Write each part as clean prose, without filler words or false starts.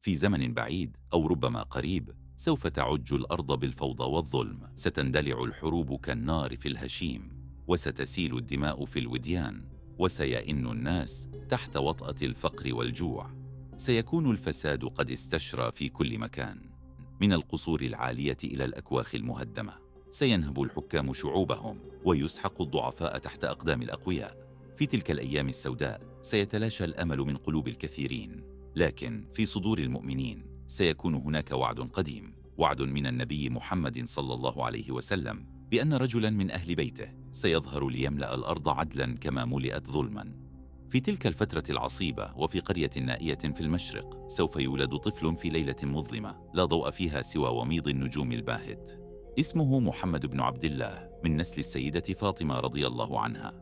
في زمن بعيد أو ربما قريب سوف تعج الأرض بالفوضى والظلم، ستندلع الحروب كالنار في الهشيم، وستسيل الدماء في الوديان، وسيئن الناس تحت وطأة الفقر والجوع. سيكون الفساد قد استشرى في كل مكان، من القصور العالية إلى الأكواخ المهدمة. سينهب الحكام شعوبهم ويسحق الضعفاء تحت أقدام الأقوياء. في تلك الأيام السوداء سيتلاشى الأمل من قلوب الكثيرين، لكن في صدور المؤمنين سيكون هناك وعد قديم، وعد من النبي محمد صلى الله عليه وسلم بأن رجلاً من أهل بيته سيظهر ليملأ الأرض عدلاً كما ملئت ظلماً. في تلك الفترة العصيبة وفي قرية نائية في المشرق سوف يولد طفل في ليلة مظلمة لا ضوء فيها سوى وميض النجوم الباهت. اسمه محمد بن عبد الله من نسل السيدة فاطمة رضي الله عنها.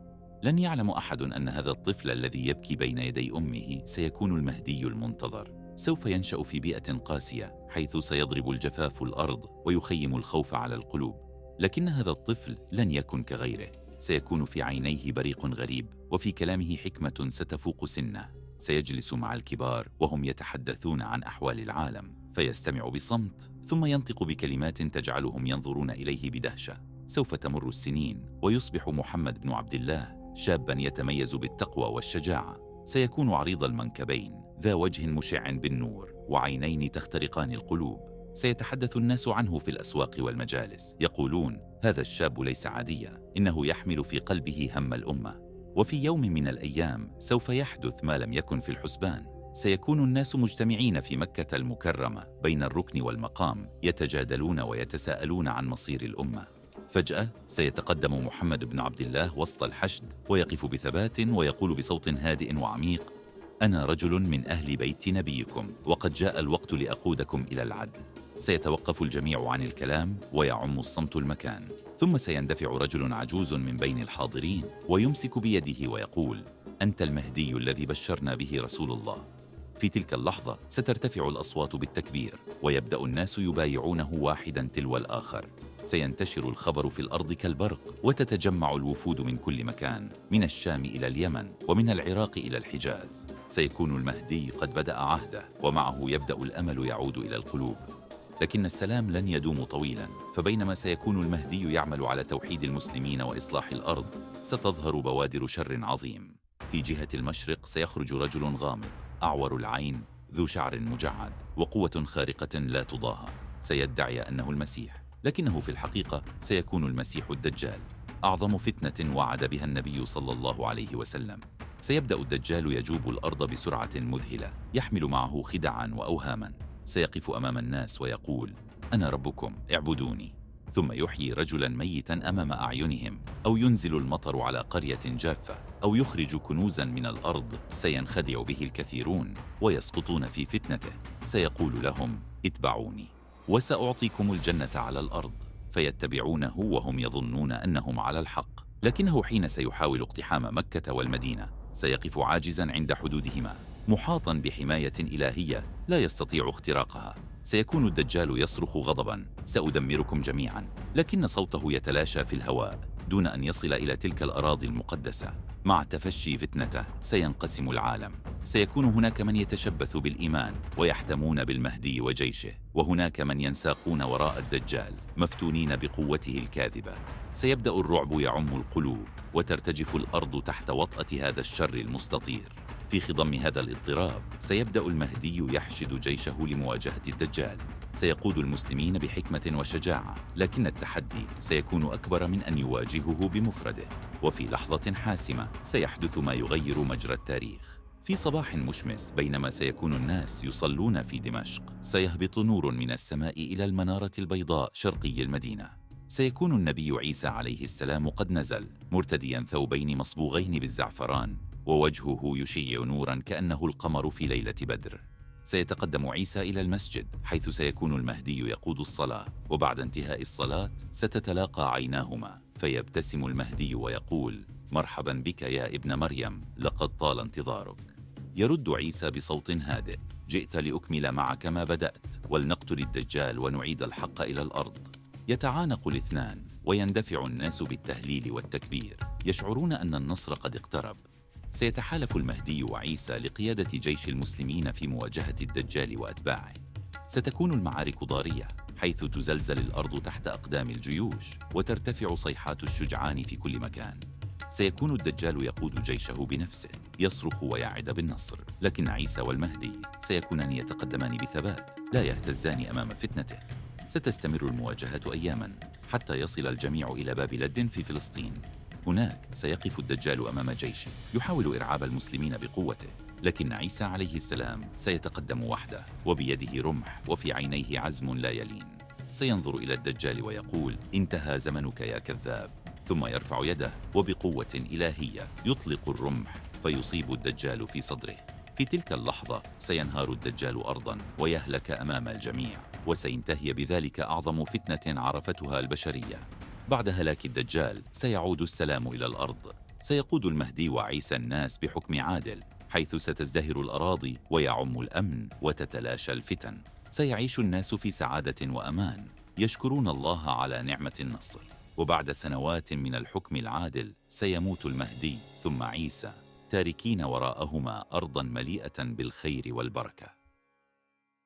لن يعلم أحد أن هذا الطفل الذي يبكي بين يدي أمه سيكون المهدي المنتظر. سوف ينشأ في بيئة قاسية حيث سيضرب الجفاف الأرض ويخيم الخوف على القلوب، لكن هذا الطفل لن يكن كغيره. سيكون في عينيه بريق غريب، وفي كلامه حكمة ستفوق سنه. سيجلس مع الكبار وهم يتحدثون عن أحوال العالم، فيستمع بصمت ثم ينطق بكلمات تجعلهم ينظرون إليه بدهشة. سوف تمر السنين ويصبح محمد بن عبد الله شابا يتميز بالتقوى والشجاعة. سيكون عريض المنكبين، ذا وجه مشع بالنور وعينين تخترقان القلوب. سيتحدث الناس عنه في الأسواق والمجالس، يقولون: هذا الشاب ليس عاديا، إنه يحمل في قلبه هم الأمة. وفي يوم من الأيام سوف يحدث ما لم يكن في الحسبان. سيكون الناس مجتمعين في مكة المكرمة بين الركن والمقام، يتجادلون ويتساءلون عن مصير الأمة. فجأة سيتقدم محمد بن عبد الله وسط الحشد ويقف بثبات ويقول بصوت هادئ وعميق: أنا رجل من أهل بيت نبيكم، وقد جاء الوقت لأقودكم إلى العدل. سيتوقف الجميع عن الكلام ويعم الصمت المكان، ثم سيندفع رجل عجوز من بين الحاضرين ويمسك بيده ويقول: أنت المهدي الذي بشرنا به رسول الله. في تلك اللحظة سترتفع الأصوات بالتكبير، ويبدأ الناس يبايعونه واحدا تلو الآخر. سينتشر الخبر في الأرض كالبرق، وتتجمع الوفود من كل مكان، من الشام إلى اليمن ومن العراق إلى الحجاز. سيكون المهدي قد بدأ عهده، ومعه يبدأ الأمل يعود إلى القلوب. لكن السلام لن يدوم طويلا، فبينما سيكون المهدي يعمل على توحيد المسلمين وإصلاح الأرض، ستظهر بوادر شر عظيم. في جهة المشرق سيخرج رجل غامض أعور العين ذو شعر مجعد وقوة خارقة لا تضاهى. سيدعي أنه المسيح، لكنه في الحقيقة سيكون المسيح الدجال، أعظم فتنة وعد بها النبي صلى الله عليه وسلم. سيبدأ الدجال يجوب الأرض بسرعة مذهلة، يحمل معه خدعا وأوهاما. سيقف أمام الناس ويقول: أنا ربكم اعبدوني، ثم يحيي رجلا ميتا أمام أعينهم، أو ينزل المطر على قرية جافة، أو يخرج كنوزا من الأرض سينخدع به الكثيرون ويسقطون في فتنته. سيقول لهم: اتبعوني وسأعطيكم الجنة على الأرض، فيتبعونه وهم يظنون أنهم على الحق. لكنه حين سيحاول اقتحام مكة والمدينة سيقف عاجزا عند حدودهما، محاطا بحماية إلهية لا يستطيع اختراقها. سيكون الدجال يصرخ غضبا: سأدمركم جميعا، لكن صوته يتلاشى في الهواء دون أن يصل إلى تلك الأراضي المقدسة. مع تفشي فتنته سينقسم العالم. سيكون هناك من يتشبث بالإيمان ويحتمون بالمهدي وجيشه، وهناك من ينساقون وراء الدجال مفتونين بقوته الكاذبة. سيبدأ الرعب يعم القلوب، وترتجف الأرض تحت وطأة هذا الشر المستطير. في خضم هذا الاضطراب سيبدأ المهدي يحشد جيشه لمواجهة الدجال. سيقود المسلمين بحكمة وشجاعة، لكن التحدي سيكون أكبر من أن يواجهه بمفرده. وفي لحظة حاسمة سيحدث ما يغير مجرى التاريخ. في صباح مشمس بينما سيكون الناس يصلون في دمشق، سيهبط نور من السماء إلى المنارة البيضاء شرقي المدينة. سيكون النبي عيسى عليه السلام قد نزل، مرتديا ثوبين مصبوغين بالزعفران، ووجهه يشيع نورا كأنه القمر في ليلة بدر. سيتقدم عيسى إلى المسجد حيث سيكون المهدي يقود الصلاة، وبعد انتهاء الصلاة ستتلاقى عيناهما، فيبتسم المهدي ويقول: مرحبا بك يا ابن مريم، لقد طال انتظارك. يرد عيسى بصوت هادئ: جئت لأكمل معك ما بدأت، ولنقتل الدجال ونعيد الحق إلى الأرض. يتعانق الاثنان ويندفع الناس بالتهليل والتكبير، يشعرون أن النصر قد اقترب. سيتحالف المهدي وعيسى لقيادة جيش المسلمين في مواجهة الدجال وأتباعه. ستكون المعارك ضارية، حيث تزلزل الأرض تحت أقدام الجيوش وترتفع صيحات الشجعان في كل مكان. سيكون الدجال يقود جيشه بنفسه، يصرخ ويعد بالنصر، لكن عيسى والمهدي سيكونان يتقدمان بثبات، لا يهتزان أمام فتنته. ستستمر المواجهة أياماً حتى يصل الجميع إلى باب لد في فلسطين. هناك سيقف الدجال أمام جيش يحاول إرعاب المسلمين بقوته، لكن عيسى عليه السلام سيتقدم وحده، وبيده رمح وفي عينيه عزم لا يلين. سينظر إلى الدجال ويقول: انتهى زمنك يا كذاب، ثم يرفع يده وبقوة إلهية يطلق الرمح فيصيب الدجال في صدره. في تلك اللحظة سينهار الدجال أرضاً ويهلك أمام الجميع، وسينتهي بذلك أعظم فتنة عرفتها البشرية. بعد هلاك الدجال سيعود السلام إلى الأرض. سيقود المهدي وعيسى الناس بحكم عادل، حيث ستزدهر الأراضي ويعم الأمن وتتلاشى الفتن. سيعيش الناس في سعادة وأمان، يشكرون الله على نعمة النصر. وبعد سنوات من الحكم العادل سيموت المهدي ثم عيسى، تاركين وراءهما أرضاً مليئة بالخير والبركة.